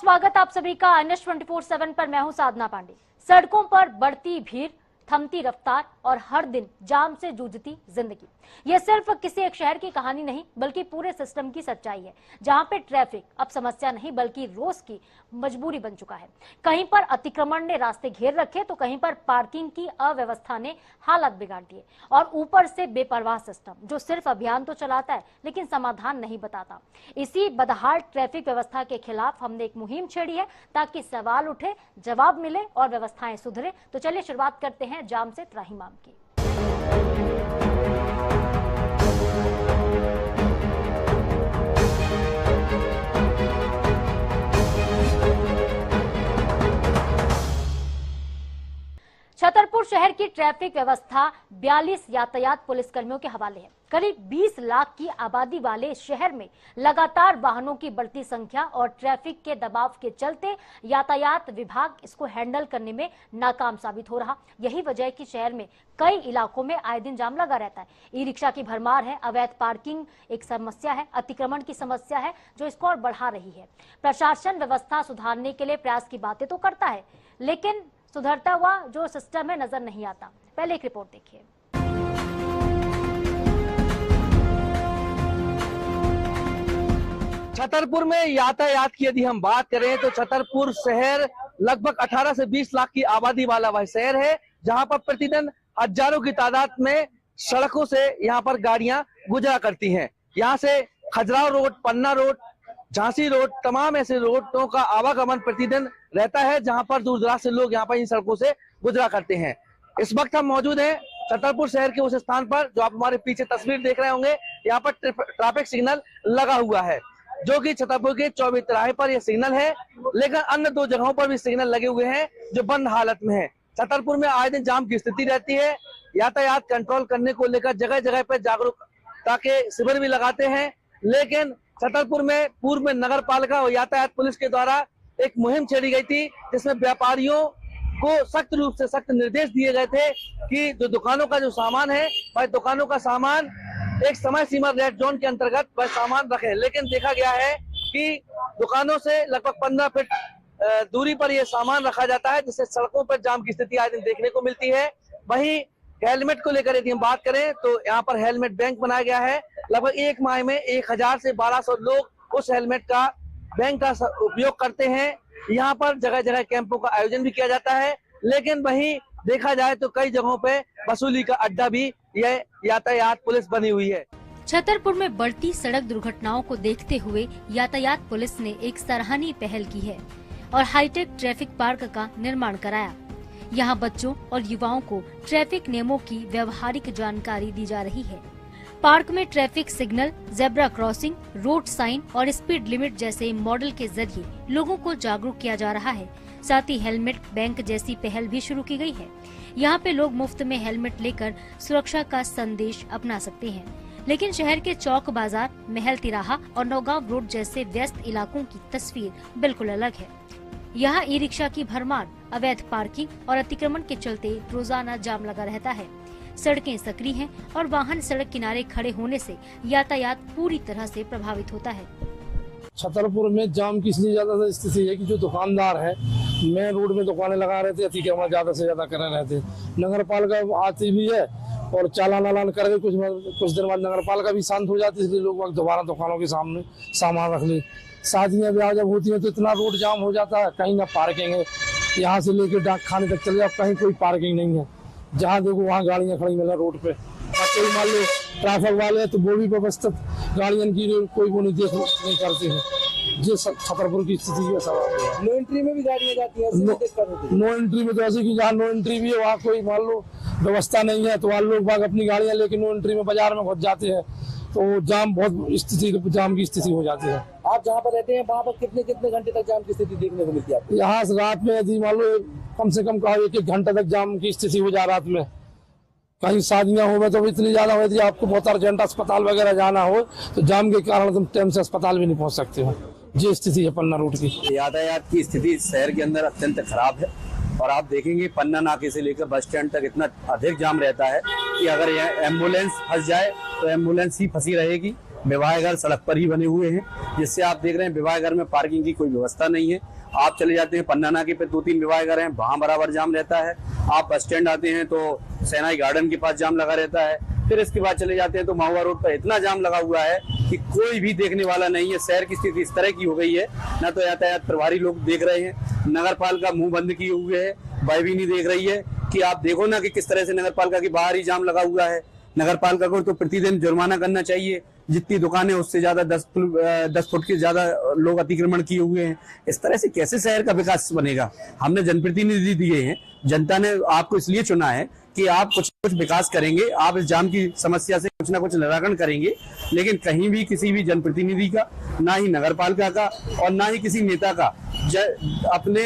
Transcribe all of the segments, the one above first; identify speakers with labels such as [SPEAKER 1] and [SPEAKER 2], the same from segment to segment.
[SPEAKER 1] स्वागत आप सभी का NH 24/7 पर। मैं हूं साधना पांडे। सड़कों पर बढ़ती भीड़, थमती रफ्तार और हर दिन जाम से जूझती जिंदगी, यह सिर्फ किसी एक शहर की कहानी नहीं बल्कि पूरे सिस्टम की सच्चाई है, जहां पे ट्रैफिक अब समस्या नहीं बल्कि रोज की मजबूरी बन चुका है। कहीं पर अतिक्रमण ने रास्ते घेर रखे तो कहीं पर पार्किंग की अव्यवस्था ने हालात बिगाड़ दिए और ऊपर से बेपरवाह सिस्टम जो सिर्फ अभियान तो चलाता है लेकिन समाधान नहीं बताता। इसी बदहाल ट्रैफिक व्यवस्था के खिलाफ हमने एक मुहिम छेड़ी है ताकि सवाल उठे, जवाब मिले और व्यवस्थाएं सुधरे। तो चलिए शुरुआत करते हैं जाम से त्राहिमाम की। छतरपुर शहर की ट्रैफिक व्यवस्था 42 यातायात पुलिसकर्मियों के हवाले है। करीब 20 लाख की आबादी वाले इस शहर में लगातार वाहनों की बढ़ती संख्या और ट्रैफिक के दबाव के चलते यातायात विभाग इसको हैंडल करने में नाकाम साबित हो रहा। यही वजह है कि शहर में कई इलाकों में आए दिन जाम लगा रहता है। ई रिक्शा की भरमार है, अवैध पार्किंग एक समस्या है, अतिक्रमण की समस्या है जो इसको और बढ़ा रही है। प्रशासन व्यवस्था सुधारने के लिए प्रयास की बातें तो करता है लेकिन सुधरता हुआ जो सिस्टम है नजर नहीं आता। पहले एक रिपोर्ट देखिए।
[SPEAKER 2] छतरपुर में यातायात की यदि हम बात करें तो छतरपुर शहर लगभग 18 से 20 लाख की आबादी वाला वह शहर है, जहां पर प्रतिदिन हजारों की तादाद में सड़कों से यहां पर गाड़ियां गुजरा करती हैं। यहां से खजुराहो रोड, पन्ना रोड, झांसी रोड, तमाम ऐसे रोडों का आवागमन प्रतिदिन रहता है, जहां पर दूर दराज से लोग यहां पर इन सड़कों से गुजरा करते हैं। इस वक्त हम मौजूद हैं छतरपुर शहर के उस स्थान पर जो आप हमारे पीछे तस्वीर देख रहे होंगे। यहाँ पर ट्रैफिक सिग्नल लगा हुआ है जो कि छतरपुर के 24 तिराहे पर यह सिग्नल है, लेकिन अन्य 2 जगहों पर भी सिग्नल लगे हुए हैं जो बंद हालत में है। छतरपुर में आए दिन जाम की स्थिति रहती है। यातायात कंट्रोल करने को लेकर जगह जगह पर जागरूकता के शिविर भी लगाते हैं, लेकिन छतरपुर में पूर्व में नगर पालिका और यातायात पुलिस के द्वारा एक मुहिम छेड़ी गई थी जिसमें व्यापारियों को सख्त रूप से सख्त निर्देश दिए गए थे कि जो दुकानों का जो सामान है वह दुकानों का सामान एक समय सीमा रेड जोन के अंतर्गत वह सामान रखे। लेकिन देखा गया है कि दुकानों से लगभग 15 फीट दूरी पर यह सामान रखा जाता है, जिससे सड़कों पर जाम की स्थिति आज दिन देखने को मिलती है। वहीं हेलमेट को लेकर यदि हम बात करें तो यहाँ पर हेलमेट बैंक बनाया गया है। लगभग एक माह में 1000 से 1200 लोग उस हेलमेट का बैंक का उपयोग करते हैं। यहाँ पर जगह जगह कैंपों का आयोजन भी किया जाता है, लेकिन वहीं देखा जाए तो कई जगहों पे वसूली का अड्डा भी यह यातायात पुलिस बनी हुई है।
[SPEAKER 1] छतरपुर में बढ़ती सड़क दुर्घटनाओं को देखते हुए यातायात पुलिस ने एक सराहनीय पहल की है और हाईटेक ट्रैफिक पार्क का निर्माण कराया। यहाँ बच्चों और युवाओं को ट्रैफिक नियमों की व्यवहारिक जानकारी दी जा रही है। पार्क में traffic signal, zebra crossing, road sign और स्पीड लिमिट जैसे मॉडल के जरिए लोगों को जागरूक किया जा रहा है। साथ ही हेलमेट बैंक जैसी पहल भी शुरू की गई है। यहाँ पे लोग मुफ्त में हेलमेट लेकर सुरक्षा का संदेश अपना सकते हैं। लेकिन शहर के चौक बाजार, महल तिराहा और नौगांव रोड जैसे व्यस्त इलाकों की तस्वीर बिल्कुल अलग है। यहाँ ई रिक्शा की भरमार, अवैध पार्किंग और अतिक्रमण के चलते रोजाना जाम लगा रहता है। सड़कें सकरी हैं और वाहन सड़क किनारे खड़े होने से यातायात पूरी तरह से प्रभावित होता है।
[SPEAKER 3] छतरपुर में जाम की इसलिए ज्यादा स्थिति है कि जो दुकानदार है मेन रोड में दुकानें लगा रहे थे, अतिक्रमण ज्यादा से ज्यादा कर रहे थे। नगर पालिका आती भी है और चालान वालान करके कुछ दिन बाद नगर पालिका भी शांत हो जाती है, इसलिए लोग दोबारा दुकानों के सामने सामान रख ले। शादियां ब्याह जब होती है तो इतना रोड जाम हो जाता है, कहीं ना पार्किंग है, यहाँ से लेकर डाक खाने तक चले जाओ कहीं कोई पार्किंग नहीं है। जहाँ देखो वहाँ गाड़ियाँ खड़ी मिल रोड पे। कोई मान लो ट्रैफिक वाले तो वो भी व्यवस्थित गाड़ियों की कोई वो नहीं करते हैं। जो छतरपुर की स्थिति है सवाल।
[SPEAKER 2] नो एंट्री में भी गाड़ियाँ जाती हैं।
[SPEAKER 3] नो एंट्री में तो ऐसे कि जहाँ नो एंट्री भी है वहाँ कोई मान लो व्यवस्था नहीं है तो वहाँ लोग बाग अपनी गाड़ियाँ लेके नो एंट्री में बाजार में घुस जाते हैं, तो जाम जाम की स्थिति हो जाती है।
[SPEAKER 2] आप जहाँ पर रहते हैं वहाँ पर कितने घंटे तक जाम की स्थिति देखने को मिलती है आपको?
[SPEAKER 3] यहाँ से रात में यदि मान लो कम से कम कहा 1-1 घंटा तक जाम की स्थिति हो जाए रात में। कहीं शादियां हो तो इतनी ज्यादा हो, आपको बहुत अर्जेंट अस्पताल वगैरह जाना हो तो जाम के कारण तुम टाइम से अस्पताल भी नहीं पहुंच सकते हो। ये स्थिति है पन्ना रोड की।
[SPEAKER 4] यातायात की स्थिति शहर के अंदर अत्यंत खराब है और आप देखेंगे पन्ना नाके से लेकर बस स्टैंड तक इतना अधिक जाम रहता है कि अगर यह एम्बुलेंस फंस जाए तो एम्बुलेंस ही फंसी रहेगी। विवाह घर सड़क पर ही बने हुए हैं, जिससे आप देख रहे हैं विवाह घर में पार्किंग की कोई व्यवस्था नहीं है। आप चले जाते हैं पन्ना नाके पे 2-3 विवाह घर हैं, वहां बराबर जाम रहता है। आप बस स्टैंड आते हैं तो सेनाई गार्डन के पास जाम लगा रहता है। फिर इसके बाद चले जाते हैं तो महुआ रोड पर इतना जाम लगा हुआ है कि कोई भी देखने वाला नहीं है। शहर की स्थिति इस तरह की हो गई है, ना तो यातायात प्रभारी लोग देख रहे हैं, नगर पालिका मुंह बंद किए हुए है, वह भी नहीं देख रही है कि आप देखो ना कि किस तरह से नगर पालिका के बाहर ही जाम लगा हुआ है। नगर पालिका को तो प्रतिदिन जुर्माना करना चाहिए, जितनी दुकानें उससे ज्यादा 10 फुट के ज्यादा लोग अतिक्रमण किए हुए हैं। इस तरह से कैसे शहर का विकास बनेगा? हमने जनप्रतिनिधि दिए हैं, जनता ने आपको इसलिए चुना है कि आप कुछ विकास करेंगे, आप इस जाम की समस्या से कुछ ना कुछ निराकरण करेंगे। लेकिन कहीं भी किसी भी जनप्रतिनिधि का, ना ही नगर पालिका का और ना ही किसी नेता का अपने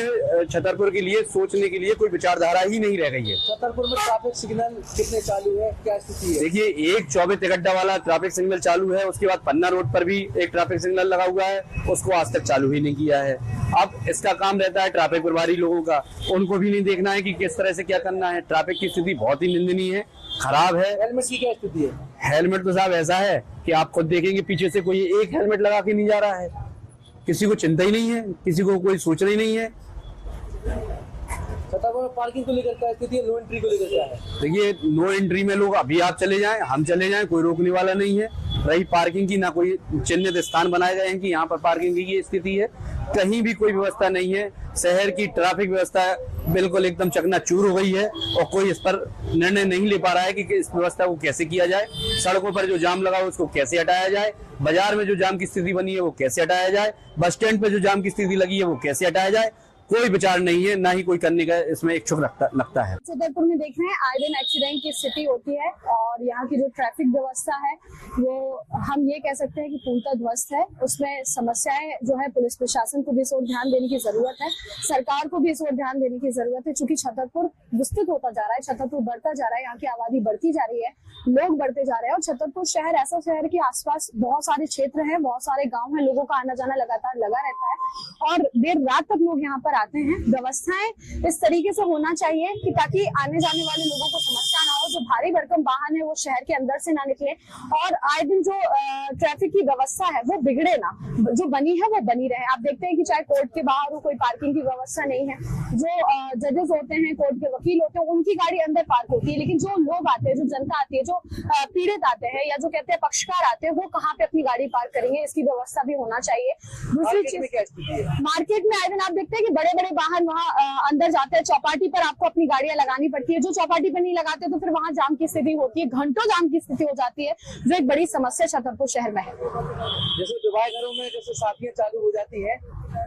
[SPEAKER 4] छतरपुर के लिए सोचने के लिए कोई विचारधारा ही नहीं रह गई है।
[SPEAKER 2] छतरपुर में ट्रैफिक सिग्नल कितने चालू है, क्या स्थिति है?
[SPEAKER 4] देखिए, एक 24 तिकड्डा वाला ट्रैफिक सिग्नल चालू है, उसके बाद पन्ना रोड पर भी एक ट्रैफिक सिग्नल लगा हुआ है, उसको आज तक चालू ही नहीं किया है। अब इसका काम रहता है ट्रैफिक प्रभारी लोगों का, उनको भी नहीं देखना है कि किस तरह से क्या करना है। ट्रैफिक की स्थिति बहुत ही निंदनीय है, खराब है।
[SPEAKER 2] हेलमेट की क्या स्थिति है?
[SPEAKER 4] हेलमेट तो साहब ऐसा है कि आप खुद देखेंगे पीछे से कोई एक हेलमेट लगा के नहीं जा रहा है, किसी को चिंता ही नहीं है, किसी को कोई सोचना ही नहीं है।
[SPEAKER 2] छतरपुर में पार्किंग को लेकर क्या स्थिति है, नो एंट्री को लेकर क्या है?
[SPEAKER 4] देखिए, नो एंट्री में लोग अभी आप चले जाएं, हम चले जाएं, कोई रोकने वाला नहीं है। रही पार्किंग की, ना कोई चिन्हित स्थान बनाए गए हैं कि यहाँ पर पार्किंग की ये स्थिति है, कहीं भी कोई व्यवस्था नहीं है। शहर की ट्रैफिक व्यवस्था बिल्कुल एकदम चकनाचूर हो गई है और कोई इस पर निर्णय नहीं ले पा रहा है कि इस व्यवस्था को कैसे किया जाए। सड़कों पर जो जाम लगा हो उसको कैसे हटाया जाए, बाजार में जो जाम की स्थिति बनी है वो कैसे हटाया जाए, बस स्टैंड पर जो जाम की स्थिति लगी है वो कैसे हटाया जाए, कोई विचार नहीं है, ना ही कोई करने का इसमें इच्छुक लगता है।
[SPEAKER 5] छतरपुर में देख रहे हैं आए दिन एक्सीडेंट की स्थिति होती है और यहाँ की जो ट्रैफिक व्यवस्था है वो हम ये कह सकते हैं कि पूर्णतः ध्वस्त है। उसमें समस्याएं जो है, पुलिस प्रशासन को भी इस ओर ध्यान देने की जरूरत है, सरकार को भी इस ओर ध्यान देने की जरूरत है। चूंकि छतरपुर विस्तृत होता जा रहा है, छतरपुर बढ़ता जा रहा है, यहाँ की आबादी बढ़ती जा रही है, लोग बढ़ते जा रहे हैं और छतरपुर शहर ऐसा शहर है कि आसपास बहुत सारे क्षेत्र हैं, बहुत सारे गाँव हैं, लोगों का आना जाना लगातार लगा रहता है और देर रात तक लोग यहाँ पर आते हैं। व्यवस्थाएं इस तरीके से होना चाहिए कि ताकि आने जाने वाले लोगों को समस्या ना हो, जो भारी भरकम वाहन है वो शहर के अंदर से ना निकले और आए दिन जो ट्रैफिक की व्यवस्था है वो बिगड़े ना, जो बनी है वो बनी रहे। आप देखते हैं कि चाहे कोर्ट के बाहर हो, कोई पार्किंग की व्यवस्था नहीं है, जो जजेस होते हैं, कोर्ट के वकील होते हैं, उनकी गाड़ी अंदर पार्क होती है, लेकिन जो लोग आते हैं, जो जनता आती है, जो पीड़ित आते हैं या जो कहते हैं पक्षकार आते हैं, वो कहाँ पे अपनी गाड़ी पार्क करेंगे, इसकी व्यवस्था भी होना चाहिए। दूसरी चीज, मार्केट में आए दिन आप देखते हैं कि बड़े बड़े वाहन वहाँ अंदर जाते हैं, चौपाटी पर आपको अपनी गाड़ियां लगानी पड़ती है, जो चौपाटी पर नहीं लगाते तो फिर वहाँ जाम की स्थिति होती है, घंटों जाम की स्थिति हो जाती है, जो एक बड़ी समस्या छतरपुर शहर में है।
[SPEAKER 2] जैसे विवाह घरों में जैसे शादियां चालू हो जाती है,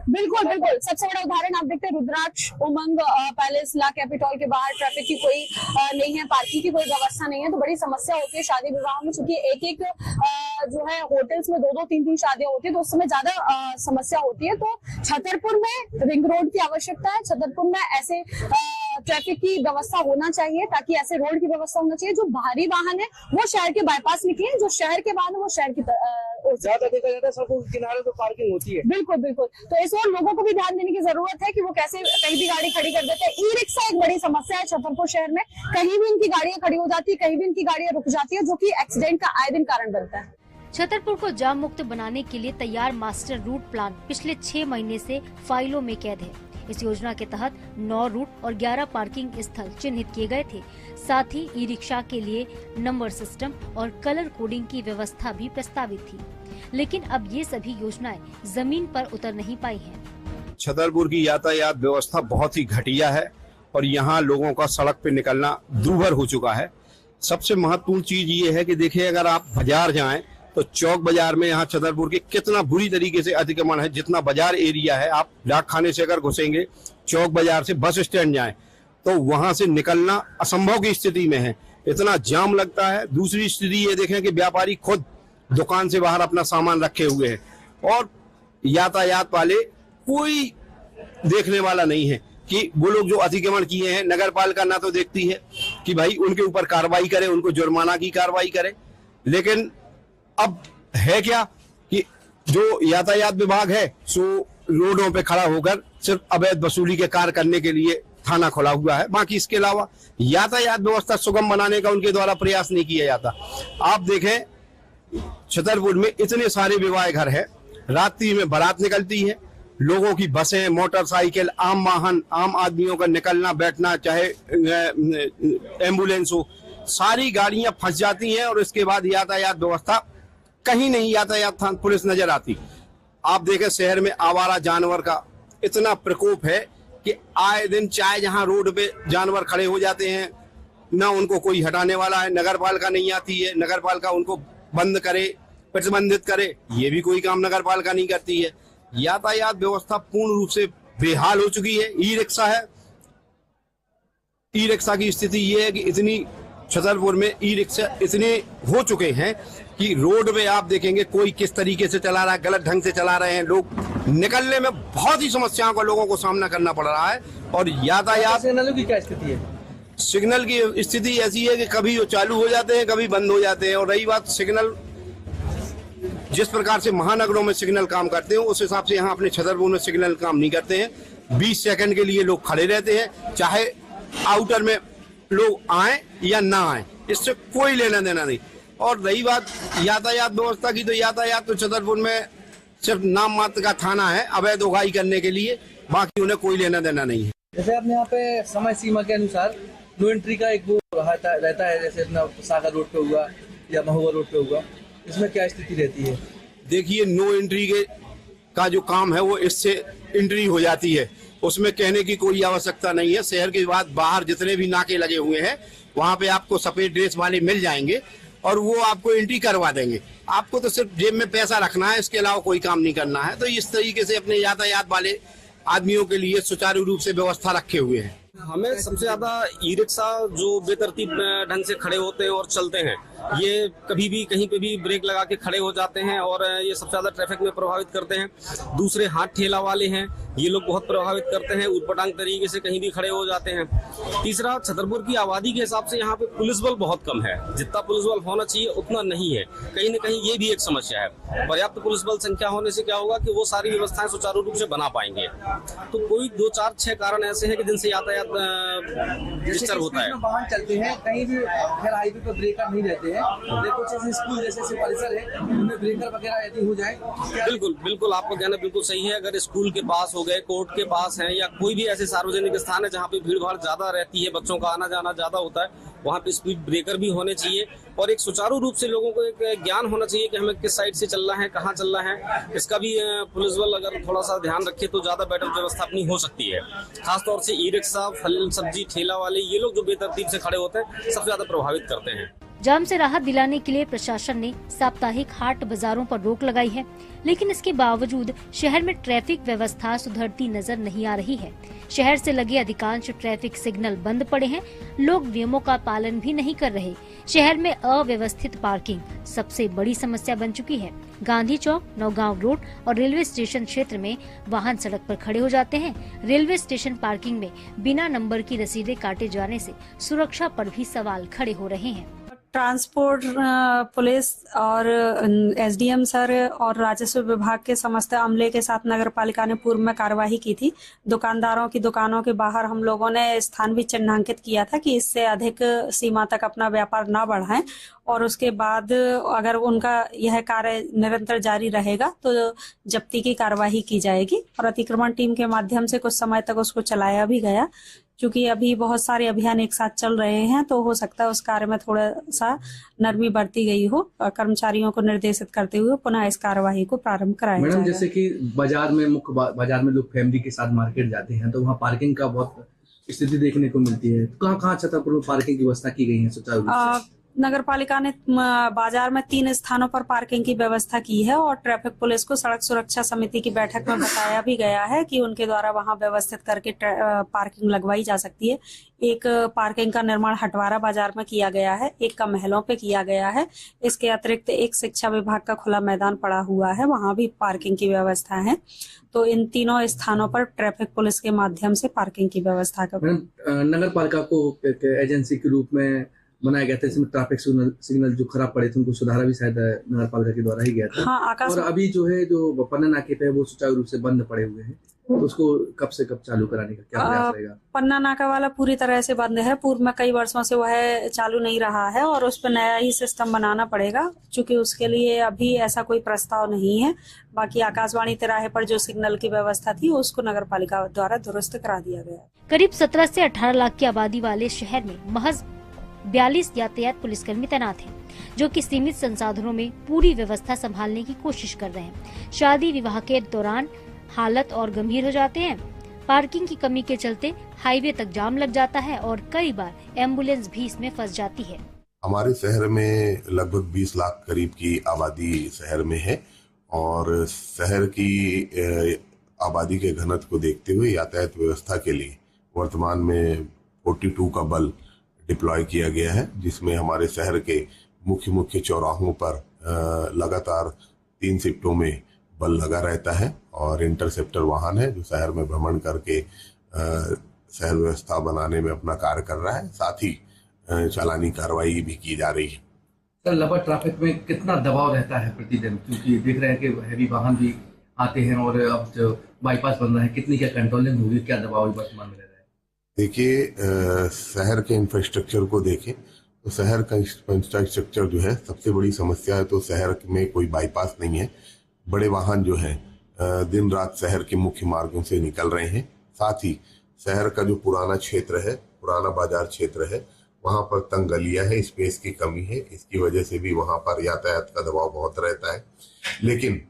[SPEAKER 5] बिल्कुल बिल्कुल, सबसे बड़ा उदाहरण आप देखते हैं रुद्राक्ष, उमंग पैलेस, ला कैपिटॉल के बाहर ट्रैफिक की कोई नहीं है, पार्किंग की कोई व्यवस्था नहीं है, तो बड़ी समस्या होती है शादी विवाह में। चूंकि एक जो है होटल्स में 2-2, 3-3 शादियां होती है, तो उस समय ज्यादा समस्या होती है। तो छतरपुर में रिंग रोड की आवश्यकता है, छतरपुर में ऐसे ट्रैफिक की व्यवस्था होना चाहिए, ताकि ऐसे रोड की व्यवस्था होना चाहिए, जो भारी वाहन है वो शहर के बाईपास निकले, जो शहर के वाहन है वो शहर की
[SPEAKER 2] ज्यादा देखा जाता है सड़कों के किनारे तो पार्किंग होती है।
[SPEAKER 5] बिल्कुल बिल्कुल, तो इस ओर लोगों को भी ध्यान देने की जरूरत है कि वो कैसे कहीं भी गाड़ी खड़ी कर देते हैं। ई रिक्शा एक बड़ी समस्या है छतरपुर शहर में, कहीं भी इनकी गाड़ियां खड़ी हो जाती है, कहीं भी इनकी गाड़ियां रुक जाती है, जो कि एक्सीडेंट का आए दिन कारण बनता है।
[SPEAKER 1] छतरपुर को जाम मुक्त बनाने के लिए तैयार मास्टर रूट प्लान पिछले 6 महीने से फाइलों में कैद है। इस योजना के तहत 9 रूट और 11 पार्किंग स्थल चिन्हित किए गए थे। साथ ही ई रिक्शा के लिए नंबर सिस्टम और कलर कोडिंग की व्यवस्था भी प्रस्तावित थी, लेकिन अब ये सभी योजनाएं जमीन पर उतर नहीं पाई हैं।
[SPEAKER 6] छतरपुर की यातायात व्यवस्था बहुत ही घटिया है और यहाँ लोगों का सड़क पे निकलना दूभर हो चुका है। सबसे महत्वपूर्ण चीज ये है कि देखिए, अगर आप बाजार जाएं तो चौक बाजार में यहाँ छतरपुर के कितना बुरी तरीके से अतिक्रमण है। जितना बाजार एरिया है, आप डाक खाने से अगर घुसेंगे, चौक बाजार से बस स्टैंड जाएं तो वहां से निकलना असंभव की स्थिति में है, इतना जाम लगता है। दूसरी स्थिति ये देखें कि व्यापारी खुद दुकान से बाहर अपना सामान रखे हुए हैं और यातायात वाले कोई देखने वाला नहीं है कि वो लोग जो अतिक्रमण किए हैं, नगर पालिका ना तो देखती है कि भाई उनके ऊपर कार्रवाई करे, उनको जुर्माना की कार्रवाई करे। लेकिन अब है क्या कि जो यातायात विभाग है सो रोडों पे खड़ा होकर सिर्फ अवैध वसूली के कार्य करने के लिए थाना खुला हुआ है, बाकी इसके अलावा यातायात व्यवस्था सुगम बनाने का उनके द्वारा प्रयास नहीं किया जाता। आप देखें छतरपुर में इतने सारे विवाह घर है, रात्रि में बारात निकलती है, लोगों की बसें, मोटरसाइकिल, आम वाहन, आम आदमियों का निकलना बैठना, चाहे एम्बुलेंस हो, सारी गाड़ियां फंस जाती हैं और इसके बाद यातायात व्यवस्था कहीं नहीं, यातायात पुलिस नजर आती। आप देखें शहर में आवारा जानवर का इतना प्रकोप है कि आए दिन चाहे जहां रोड पे जानवर खड़े हो जाते हैं, ना उनको कोई हटाने वाला है, नगर पालिका नहीं आती है, नगर पालिका उनको बंद करे, प्रतिबंधित करे, ये भी कोई काम नगर पालिका नहीं करती है। यातायात व्यवस्था पूर्ण रूप से बेहाल हो चुकी है। ई रिक्शा है, ई रिक्शा की स्थिति ये है कि इतनी छतरपुर में ई रिक्शा इतने हो चुके हैं कि रोड पे आप देखेंगे कोई किस तरीके से चला रहा है, गलत ढंग से चला रहे हैं लोग, निकलने में बहुत ही समस्याओं का लोगों को सामना करना पड़ रहा है। और यातायात
[SPEAKER 2] सिग्नलों की क्या स्थिति है?
[SPEAKER 6] सिग्नल की स्थिति ऐसी है कि कभी वो चालू हो जाते हैं, कभी बंद हो जाते हैं। और रही बात सिग्नल, जिस प्रकार से महानगरों में सिग्नल काम करते हैं उस हिसाब से यहाँ अपने छतरपुर में सिग्नल काम नहीं करते हैं। 20 सेकंड के लिए लोग खड़े रहते हैं, चाहे आउटर में लोग आए या ना आए, इससे कोई लेना देना नहीं। और रही बात यातायात व्यवस्था की, तो यातायात तो छतरपुर में सिर्फ नाम मात्र का थाना है अवैध उगाही करने के लिए, बाकी उन्हें कोई लेना देना नहीं है।
[SPEAKER 2] जैसे आपने यहाँ पे समय सीमा के अनुसार नो एंट्री का एक वो रहता है, जैसे अपना सागर रोड पे हुआ या महुआ रोड पे हुआ, इसमें क्या स्थिति रहती है?
[SPEAKER 6] देखिए, नो एंट्री का जो काम है वो इससे एंट्री हो जाती है, उसमें कहने की कोई आवश्यकता नहीं है। शहर के बाद बाहर जितने भी नाके लगे हुए हैं वहां पे आपको सफेद ड्रेस वाले मिल जाएंगे और वो आपको एंट्री करवा देंगे। आपको तो सिर्फ जेब में पैसा रखना है, इसके अलावा कोई काम नहीं करना है। तो इस तरीके से अपने यातायात वाले आदमियों के लिए सुचारू रूप से व्यवस्था रखे हुए हैं।
[SPEAKER 7] हमें सबसे ज्यादा ई रिक्शा जो बेतरतीब ढंग से खड़े होते हैं और चलते हैं, ये कभी भी कहीं पे भी ब्रेक लगा के खड़े हो जाते हैं और ये सबसे ज्यादा ट्रैफिक में प्रभावित करते हैं। दूसरे हाथ ठेला वाले हैं, ये लोग बहुत प्रभावित करते हैं, उटपटांग तरीके से कहीं भी खड़े हो जाते हैं। तीसरा, छतरपुर की आबादी के हिसाब से यहाँ पे पुलिस बल बहुत कम है, जितना पुलिस बल होना चाहिए उतना नहीं है। कहीं न कहीं ये भी एक समस्या है। पर्याप्त पुलिस बल संख्या होने से क्या होगा कि वो सारी व्यवस्थाएं सुचारू रूप से बना पाएंगे। तो कोई 2, 4, 6 कारण ऐसे हैं कि जिनसे यातायात डिस्टर्ब होता है।
[SPEAKER 2] वाहन चलते हैं, कहीं भी खैर हाईवे पर ब्रेकर नहीं रहते हैं, कुछ ऐसे स्कूल जैसे परिसर है उनमें ब्रेकर वगैरह यदि हो जाए।
[SPEAKER 7] बिल्कुल आपका कहना बिल्कुल सही है। अगर स्कूल के पास हो गए, कोर्ट के पास है, या कोई भी ऐसे सार्वजनिक स्थान है जहाँ पे भीड़ भाड़ ज्यादा रहती है, बच्चों का आना जाना ज्यादा होता है, वहाँ पे स्पीड ब्रेकर भी होने चाहिए और एक सुचारू रूप से लोगों को एक ज्ञान होना चाहिए कि हमें किस साइड से चलना है, कहाँ चलना है। इसका भी पुलिस बल अगर थोड़ा सा ध्यान रखे तो ज्यादा बेटर व्यवस्था अपनी हो सकती है। खासतौर से ई रिक्शा, फल सब्जी ठेला वाले, ये लोग जो बेतरतीब से खड़े होते हैं सबसे ज्यादा प्रभावित करते हैं।
[SPEAKER 1] जाम से राहत दिलाने के लिए प्रशासन ने साप्ताहिक हाट बाजारों पर रोक लगाई है, लेकिन इसके बावजूद शहर में ट्रैफिक व्यवस्था सुधरती नजर नहीं आ रही है। शहर से लगे अधिकांश ट्रैफिक सिग्नल बंद पड़े हैं, लोग नियमों का पालन भी नहीं कर रहे। शहर में अव्यवस्थित पार्किंग सबसे बड़ी समस्या बन चुकी है। गांधी चौक, नौगांव रोड और रेलवे स्टेशन क्षेत्र में वाहन सड़क पर खड़े हो जाते हैं। रेलवे स्टेशन पार्किंग में बिना नंबर की रसीदें काटे जाने से सुरक्षा पर भी सवाल खड़े हो रहे हैं।
[SPEAKER 8] ट्रांसपोर्ट पुलिस और एसडीएम सर और राजस्व विभाग के समस्त अमले के साथ नगर पालिका ने पूर्व में कार्यवाही की थी। दुकानदारों की दुकानों के बाहर हम लोगों ने स्थान भी चिन्हांकित किया था कि इससे अधिक सीमा तक अपना व्यापार ना बढ़ाएं और उसके बाद अगर उनका यह कार्य निरंतर जारी रहेगा तो जब्ती की कार्यवाही की जाएगी और अतिक्रमण टीम के माध्यम से कुछ समय तक उसको चलाया भी गया। क्योंकि अभी बहुत सारे अभियान एक साथ चल रहे हैं तो हो सकता है उस कार्य में थोड़ा सा नरमी बरती गई हो। कर्मचारियों को निर्देशित करते हुए पुनः इस कार्यवाही को प्रारंभ कराया जाएगा।
[SPEAKER 2] मैडम, जैसे कि बाजार में, मुख्य बाजार में लोग फैमिली के साथ मार्केट जाते हैं तो वहाँ पार्किंग का बहुत स्थिति देखने को मिलती है। कहाँ छतरपुर में पार्किंग की व्यवस्था की गई है सुचारू रूप से?
[SPEAKER 8] नगर पालिका ने बाजार में 3 स्थानों पर पार्किंग की व्यवस्था की है और ट्रैफिक पुलिस को सड़क सुरक्षा समिति की बैठक में बताया भी गया है कि उनके द्वारा वहां व्यवस्थित करके पार्किंग लगवाई जा सकती है। एक पार्किंग का निर्माण हटवारा बाजार में किया गया है, एक का महलों पे किया गया है। इसके अतिरिक्त एक शिक्षा विभाग का खुला मैदान पड़ा हुआ है, वहां भी पार्किंग की व्यवस्था है। तो इन तीनों स्थानों पर ट्रैफिक पुलिस के माध्यम से पार्किंग की व्यवस्था कर
[SPEAKER 2] नगर पालिका को एजेंसी के रूप में बनाया गया था, इसमें ट्रैफिक सिग्नल जो खराब पड़े थे उनको सुधारा भी शायद नगर पालिका के द्वारा ही गया था।
[SPEAKER 8] हाँ,
[SPEAKER 2] और अभी जो है जो पन्ना नाके पे वो सुचारू रूप से बंद पड़े हुए हैं। तो उसको कब से कब चालू कराने का क्या प्रयास रहेगा?
[SPEAKER 8] पन्ना नाका वाला पूरी तरह से बंद है। पूर्व में कई वर्षों से वह चालू नहीं रहा है और उस पर नया ही सिस्टम बनाना पड़ेगा, क्योंकि उसके लिए अभी ऐसा कोई प्रस्ताव नहीं है। बाकी आकाशवाणी तिराहे पर जो सिग्नल की व्यवस्था थी उसको नगर पालिका द्वारा दुरुस्त करा दिया गया।
[SPEAKER 1] करीब 17 से 18 लाख की आबादी वाले शहर में महज 42 यातायात पुलिसकर्मी तैनात हैं, जो कि सीमित संसाधनों में पूरी व्यवस्था संभालने की कोशिश कर रहे हैं। शादी विवाह के दौरान हालत और गंभीर हो जाते हैं। पार्किंग की कमी के चलते हाईवे तक जाम लग जाता है और कई बार एम्बुलेंस भी इसमें फंस जाती है।
[SPEAKER 9] हमारे शहर में लगभग 20 लाख करीब की आबादी शहर में है और शहर की आबादी के घनत्व को देखते हुए यातायात व्यवस्था के लिए वर्तमान में 42 का बल डिप्लॉय किया गया है, जिसमें हमारे शहर के मुख्य चौराहों पर लगातार 3 शिफ्टों में बल लगा रहता है और इंटरसेप्टर वाहन है जो शहर में भ्रमण करके शहर व्यवस्था बनाने में अपना कार्य कर रहा है। साथ ही चालानी कार्रवाई भी की जा रही है।
[SPEAKER 2] सर, लगभग ट्रैफिक में कितना दबाव रहता है प्रतिदिन, क्योंकि देख रहे हैं कि हैवी वाहन भी आते हैं और अब जो बाईपास बन रहा है, कितनी क्या कंट्रोलिंग होगी, क्या दबाव वर्तमान में रह रहा है?
[SPEAKER 9] देखिए, शहर के इंफ्रास्ट्रक्चर को देखें तो शहर का इंफ्रास्ट्रक्चर जो है सबसे बड़ी समस्या है। तो शहर में कोई बाईपास नहीं है। बड़े वाहन जो हैं दिन रात शहर के मुख्य मार्गों से निकल रहे हैं। साथ ही शहर का जो पुराना क्षेत्र है, पुराना बाजार क्षेत्र है, वहां पर तंग गलियां है, स्पेस की कमी है। इसकी वजह से भी वहां पर यातायात का दबाव बहुत रहता है। लेकिन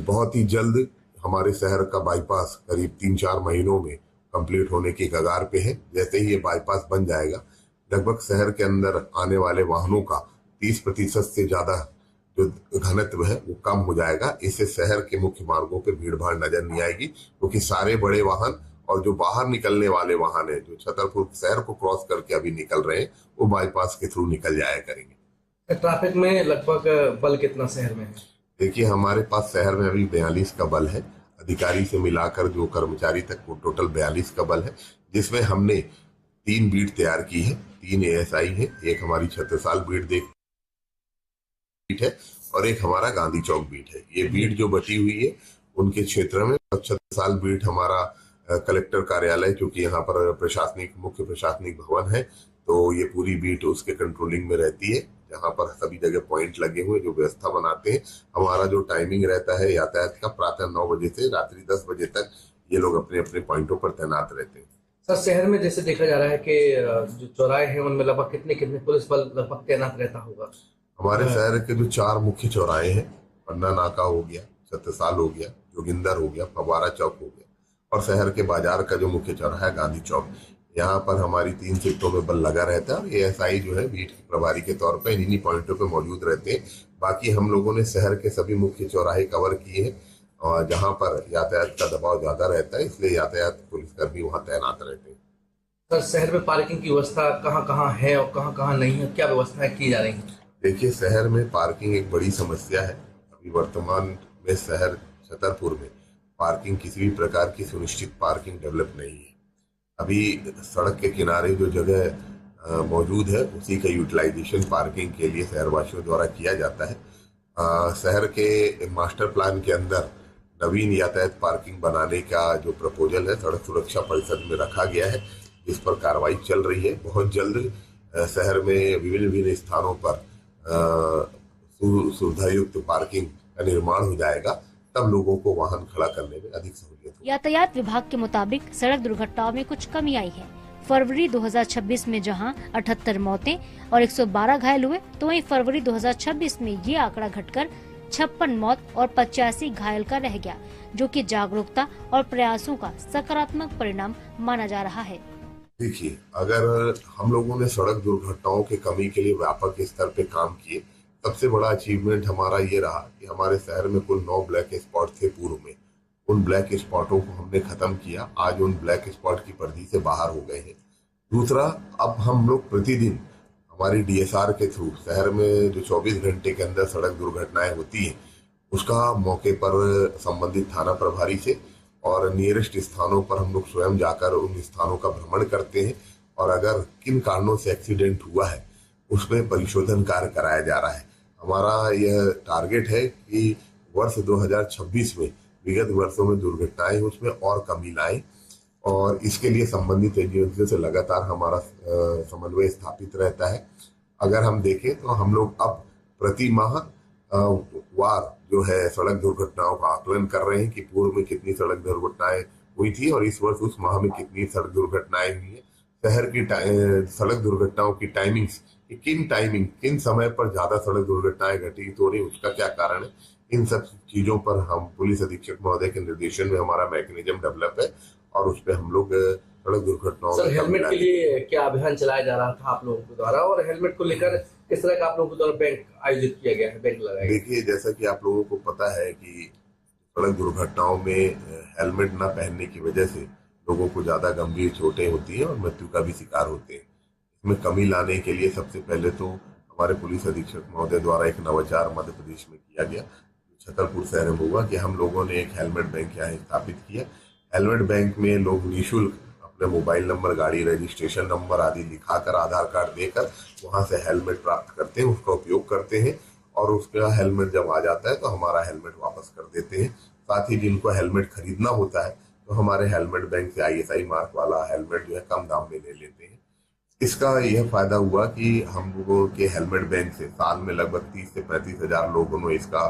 [SPEAKER 9] बहुत ही जल्द हमारे शहर का बाईपास करीब 3-4 महीनों में कंप्लीट होने की कगार पे है। जैसे ही ये बाईपास बन जाएगा, लगभग शहर के अंदर आने वाले वाहनों का 30% से ज्यादा जो घनत्व है वो कम हो जाएगा। इससे शहर के मुख्य मार्गों पे भीड़ भाड़ नजर नहीं आएगी, क्योंकि सारे बड़े वाहन और जो बाहर निकलने वाले वाहन है जो छतरपुर शहर को क्रॉस करके अभी निकल रहे हैं, वो बाईपास के थ्रू निकल जाया करेंगे।
[SPEAKER 2] ट्रैफिक में लगभग बल कितना शहर में है?
[SPEAKER 9] देखिए, हमारे पास शहर में अभी 42 का बल है। अधिकारी से मिलाकर जो कर्मचारी तक वो टोटल 42 का बल है, जिसमें हमने 3 बीट तैयार की है। 3 ASI है, एक हमारी छत्रसाल बीट है और एक हमारा गांधी चौक बीट है। ये बीट जो बची हुई है उनके क्षेत्र में छत्रसाल बीट हमारा कलेक्टर कार्यालय, क्योंकि यहाँ पर मुख्य प्रशासनिक भवन है, तो ये पूरी बीट उसके कंट्रोलिंग में रहती है, जहाँ पर सभी जगह पॉइंट लगे हुए जो व्यवस्था बनाते हैं। हमारा जो टाइमिंग रहता है यातायात का, प्रातः 9 बजे से रात्रि 10 बजे तक ये लोग अपने अपने पॉइंटों पर तैनात रहते हैं।
[SPEAKER 2] सर, शहर में जैसे देखा जा रहा है कि जो चौराहे हैं उनमें लगभग कितने पुलिस बल लगभग तैनात रहता होगा?
[SPEAKER 9] हमारे शहर के जो 4 मुख्य चौराहे हैं, पन्ना नाका हो गया, छत्रसाल हो गया, जोगिंदर हो गया, फव्वारा चौक हो गया और शहर के बाजार का जो मुख्य चौराहा है गांधी चौक, यहाँ पर हमारी 3 शिफ्टों में बल लगा रहता है और ASI जो है बीट के प्रभारी के तौर पर इन्हीं पॉइंटों पे मौजूद रहते हैं। बाकी हम लोगों ने शहर के सभी मुख्य चौराहे कवर किए हैं और जहाँ पर यातायात का दबाव ज्यादा रहता है, इसलिए यातायात पुलिसकर्मी वहाँ तैनात रहते हैं।
[SPEAKER 2] सर, शहर में पार्किंग की व्यवस्था कहाँ कहाँ है और कहाँ कहाँ नहीं है, क्या व्यवस्थाएं की जा रही है?
[SPEAKER 9] देखिए, शहर में पार्किंग एक बड़ी समस्या है। अभी वर्तमान में शहर छतरपुर में पार्किंग किसी भी प्रकार की सुनिश्चित पार्किंग डेवलप नहीं है। अभी सड़क के किनारे जो जगह मौजूद है उसी का यूटिलाइजेशन पार्किंग के लिए शहरवासियों द्वारा किया जाता है। शहर के मास्टर प्लान के अंदर नवीन यातायात पार्किंग बनाने का जो प्रपोजल है सड़क सुरक्षा परिषद में रखा गया है, इस पर कार्रवाई चल रही है। बहुत जल्द शहर में विभिन्न स्थानों पर सुविधायुक्त पार्किंग का निर्माण हो जाएगा, तब लोगों को वाहन खड़ा करने में अधिक सहूलियत होगी।
[SPEAKER 1] यातायात विभाग के मुताबिक सड़क दुर्घटनाओं में कुछ कमी आई है। फरवरी 2026 में जहां 78 मौतें और 112 घायल हुए, तो वहीं फरवरी 2026 में ये आंकड़ा घटकर 56 मौत और 85 घायल का रह गया, जो कि जागरूकता और प्रयासों का सकारात्मक परिणाम माना जा रहा है।
[SPEAKER 9] देखिए, अगर हम लोगों ने सड़क दुर्घटनाओं की कमी के लिए व्यापक स्तर पे काम किए, सबसे बड़ा अचीवमेंट हमारा ये रहा कि हमारे शहर में कुल 9 ब्लैक स्पॉट थे पूर्व में। उन ब्लैक स्पॉटों को हमने खत्म किया, आज उन ब्लैक स्पॉट की परिधि से बाहर हो गए हैं। दूसरा, अब हम लोग प्रतिदिन हमारी DSR के थ्रू शहर में जो 24 घंटे के अंदर सड़क दुर्घटनाएं होती है, उसका मौके पर संबंधित थाना प्रभारी से और नियरेस्ट स्थानों पर हम लोग स्वयं जाकर उन स्थानों का भ्रमण करते हैं और अगर किन कारणों से एक्सीडेंट हुआ है उसमें परिशोधन कार्य कराया जा रहा है। हमारा यह टारगेट है कि वर्ष 2026 में विगत वर्षों में दुर्घटनाएं हैं उसमें और कमी लाए, और इसके लिए संबंधित एजेंसियों से लगातार हमारा समन्वय स्थापित रहता है। अगर हम देखें तो हम लोग अब प्रति माह वार जो है सड़क दुर्घटनाओं का आकलन कर रहे हैं कि पूर्व में कितनी सड़क दुर्घटनाएं हुई थी और इस वर्ष उस माह में कितनी सड़क दुर्घटनाएं हुई है। शहर की सड़क दुर्घटनाओं की टाइमिंग्स, किन समय पर ज्यादा सड़क दुर्घटनाएं घटित हो रही, उसका क्या कारण है, इन सब चीजों पर हम पुलिस अधीक्षक महोदय के निर्देशन में हमारा मैकेनिज्म डेवलप है और उस पर हम लोग सड़क दुर्घटनाओं
[SPEAKER 2] में हेलमेट के लिए क्या अभियान चलाया जा रहा था आप लोगों के द्वारा, और हेलमेट को लेकर किस तरह का आप लोगों के द्वारा बैंक आयोजित किया गया है, बैंक लगाया गया?
[SPEAKER 9] देखिए, जैसा कि आप लोगों को पता है कि सड़क दुर्घटनाओं में हेलमेट न पहनने की वजह से लोगों को ज्यादा गंभीर चोटें होती हैं और मृत्यु का भी शिकार होते हैं। इसमें कमी लाने के लिए सबसे पहले तो हमारे पुलिस अधीक्षक महोदय द्वारा एक नवाचार मध्य प्रदेश में किया गया, छतरपुर शहर में हुआ कि हम लोगों ने एक हेलमेट बैंक यहाँ स्थापित किया। हेलमेट बैंक में लोग निःशुल्क अपने मोबाइल नंबर, गाड़ी रजिस्ट्रेशन नंबर आदि लिखाकर, आधार कार्ड देकर वहां से हेलमेट प्राप्त करते हैं, उसका उपयोग करते हैं और उसका हेलमेट जब आ जाता है तो हमारा हेलमेट वापस कर देते हैं। साथ ही जिनको हेलमेट खरीदना होता है तो हमारे हेलमेट बैंक से ISI मार्क वाला हेलमेट जो है कम दाम में ले लेते हैं। इसका यह फायदा हुआ कि हम लोगों के हेलमेट बैंक से साल में लगभग 30 से 35 हजार लोगों ने इसका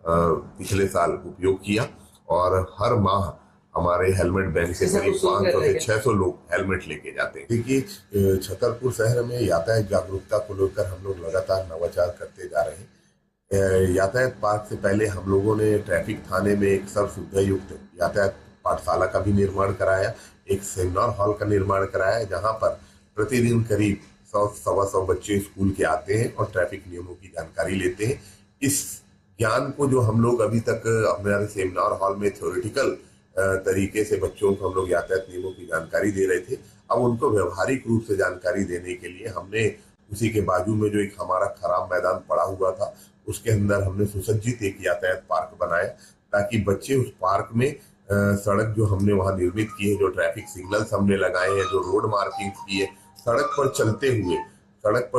[SPEAKER 9] पिछले साल उपयोग किया और हर माह हमारे हेलमेट बैंक से करीब 500 से 600 लोग हेलमेट लेके जाते हैं। देखिए, छतरपुर शहर में यातायात जागरूकता को लेकर हम लोग लगातार नवाचार करते जा रहे हैं। यातायात पार्क से पहले हम लोगों ने ट्रैफिक थाने में एक सर्व सुविधा युक्त यातायात पाठशाला का भी निर्माण कराया, एक सेमिनार हॉल का निर्माण कराया, जहां पर प्रतिदिन करीब 100-125 बच्चे स्कूल के आते हैं और ट्रैफिक नियमों की जानकारी लेते हैं। इस ज्ञान को जो हम लोग अभी तक हमारे सेमिनार हॉल में थ्योरेटिकल तरीके से बच्चों को हम लोग यातायात नियमों की जानकारी दे रहे थे, अब उनको व्यवहारिक रूप से जानकारी देने के लिए हमने उसी के बाजू में जो एक हमारा खराब मैदान पड़ा हुआ था उसके अंदर हमने सुसज्जित एक यातायात पार्क बनाया, ताकि बच्चे उस पार्क में सड़क जो हमने वहां निर्मित की है, जो ट्रैफिक सिग्नल्स हमने लगाए हैं, जो रोड मार्किंग की है, सड़क पर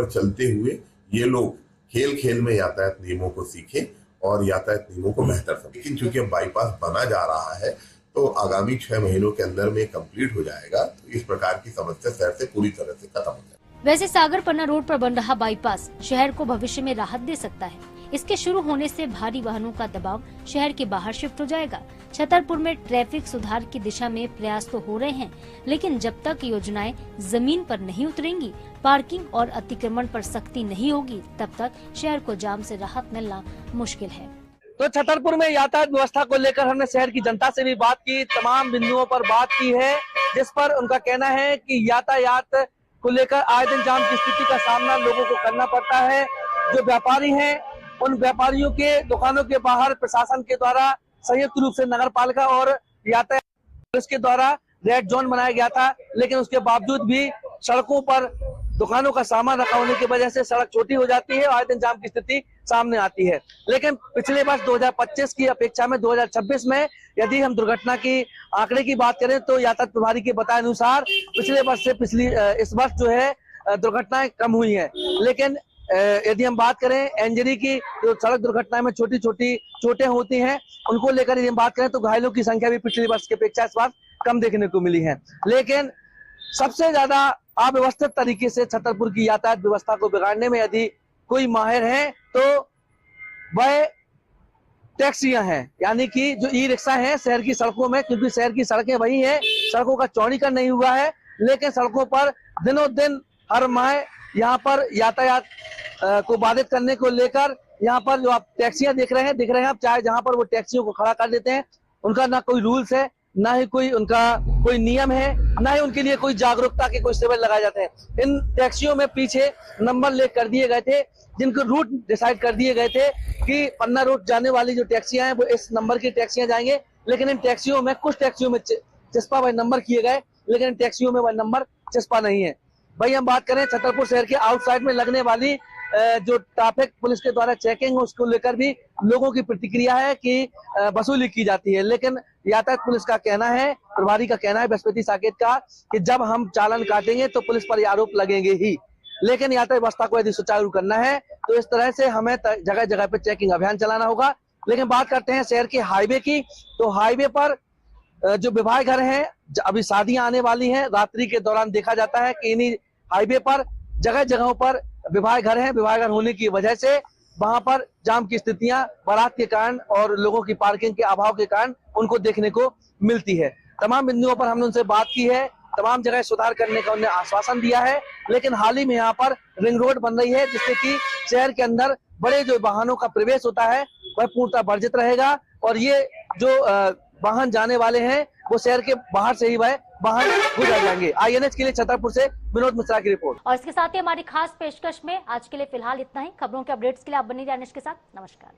[SPEAKER 9] चलते हुए ये लोग खेल खेल में यातायात नियमों को सीखें और यातायात नियमों को बेहतर समझें। लेकिन चूंकि बाईपास बना जा रहा है तो आगामी 6 महीनों के अंदर में कंप्लीट हो जाएगा, तो इस प्रकार की समस्या शहर से पूरी तरह से खत्म हो जाएगी।
[SPEAKER 1] वैसे सागर पन्ना रोड पर बन रहा बाईपास शहर को भविष्य में राहत दे सकता है। इसके शुरू होने से भारी वाहनों का दबाव शहर के बाहर शिफ्ट हो जाएगा। छतरपुर में ट्रैफिक सुधार की दिशा में प्रयास तो हो रहे हैं, लेकिन जब तक योजनाएं जमीन पर नहीं उतरेंगी, पार्किंग और अतिक्रमण पर सख्ती नहीं होगी, तब तक शहर को जाम से राहत मिलना मुश्किल है।
[SPEAKER 2] तो छतरपुर में यातायात व्यवस्था को लेकर हमने शहर की जनता से भी बात की, तमाम बिंदुओं पर बात की है, जिस पर उनका कहना है कि यातायात को लेकर आए दिन जाम की स्थिति का सामना लोगों को करना पड़ता है। जो व्यापारी हैं, उन व्यापारियों के दुकानों के बाहर प्रशासन के द्वारा संयुक्त रूप से नगर पालिका और यातायात पुलिस के द्वारा रेड जोन बनाया गया था, लेकिन उसके बावजूद भी सड़कों पर दुकानों का सामान रखा होने की वजह से सड़क छोटी हो जाती है और आए दिन जाम की स्थिति सामने आती है। लेकिन पिछले वर्ष 2025 की अपेक्षा में 2026 में यदि हम दुर्घटना की आंकड़े की बात करें तो यातायात प्रभारी के बताए अनुसार पिछले वर्ष से इस वर्ष जो है दुर्घटनाएं कम हुई है। लेकिन यदि हम बात करें इंजरी की, जो सड़क दुर्घटनाएं में छोटी छोटी चोटें होती हैं, उनको लेकर यदि हम बात करें तो घायलों की संख्या भी पिछले वर्ष की अपेक्षा इस बार कम देखने को मिली है। लेकिन सबसे ज्यादा अव्यवस्थित तरीके से छतरपुर की यातायात व्यवस्था को बिगाड़ने में यदि कोई माहिर है तो वह टैक्सियां हैं, यानी कि जो ई-रिक्शा हैं शहर की सड़कों में, क्योंकि शहर की सड़कें वही हैं, सड़कों का चौड़ीकरण नहीं हुआ है, लेकिन सड़कों पर दिनों दिन हर माह यहाँ पर यातायात को बाधित करने को लेकर यहाँ पर जो आप टैक्सियां दिख रहे हैं आप, चाहे जहाँ पर वो टैक्सियों को खड़ा कर देते हैं, उनका ना कोई रूल्स है, ना ही कोई उनका कोई नियम है, ना ही उनके लिए कोई जागरूकता के कोई शिविर लगाए जाते हैं। इन टैक्सियों में पीछे नंबर लेख कर दिए गए थे, जिनको रूट डिसाइड कर दिए गए थे कि पन्ना रोड जाने वाली जो टैक्सियां हैं वो इस नंबर की टैक्सियां जाएंगे, लेकिन इन टैक्सियों में कुछ टैक्सियों में चिस्पा वह नंबर किए गए, लेकिन इन टैक्सियों में वह नंबर चिस्पा नहीं है। भाई हम बात करें छतरपुर शहर के आउटसाइड में लगने वाली जो ट्रैफिक पुलिस के द्वारा चेकिंग, उसको लेकर भी लोगों की प्रतिक्रिया है कि वसूली की जाती है, लेकिन यातायात पुलिस का कहना है, प्रभारी का कहना है बृहस्पति साकेत का, कि जब हम चालान काटेंगे तो पुलिस पर आरोप लगेंगे ही, लेकिन यातायात व्यवस्था को यदि सुचारू करना है तो इस तरह से हमें जगह जगह पे चेकिंग अभियान चलाना होगा, लेकिन बात करते हैं शहर के हाईवे की। तो हाईवे पर जो विवाह घर हैं, अभी शादियां आने वाली हैं, रात्रि के दौरान देखा जाता है कि इन्हीं हाईवे पर जगह जगहों पर विवाह घर हैं। विवाह घर होने की वजह से वहां पर जाम की स्थितियां बारात के कारण और लोगों की पार्किंग के अभाव के कारण उनको देखने को मिलती है। तमाम बिंदुओं पर हमने उनसे बात की है, तमाम जगह सुधार करने का उन्हें आश्वासन दिया है, लेकिन हाल ही में यहाँ पर रिंग रोड बन रही है, जिससे कि शहर के अंदर बड़े जो वाहनों का प्रवेश होता है वह पूर्णतः वर्जित रहेगा और ये जो वाहन जाने वाले हैं वो शहर के बाहर से ही वह वाहन गुजर जाएंगे। INH के लिए छतरपुर से विनोद मिश्रा की रिपोर्ट।
[SPEAKER 1] और इसके साथ ही हमारी खास पेशकश में आज के लिए फिलहाल इतना ही। खबरों के अपडेट्स के लिए आप बने रहिए INH के साथ। नमस्कार।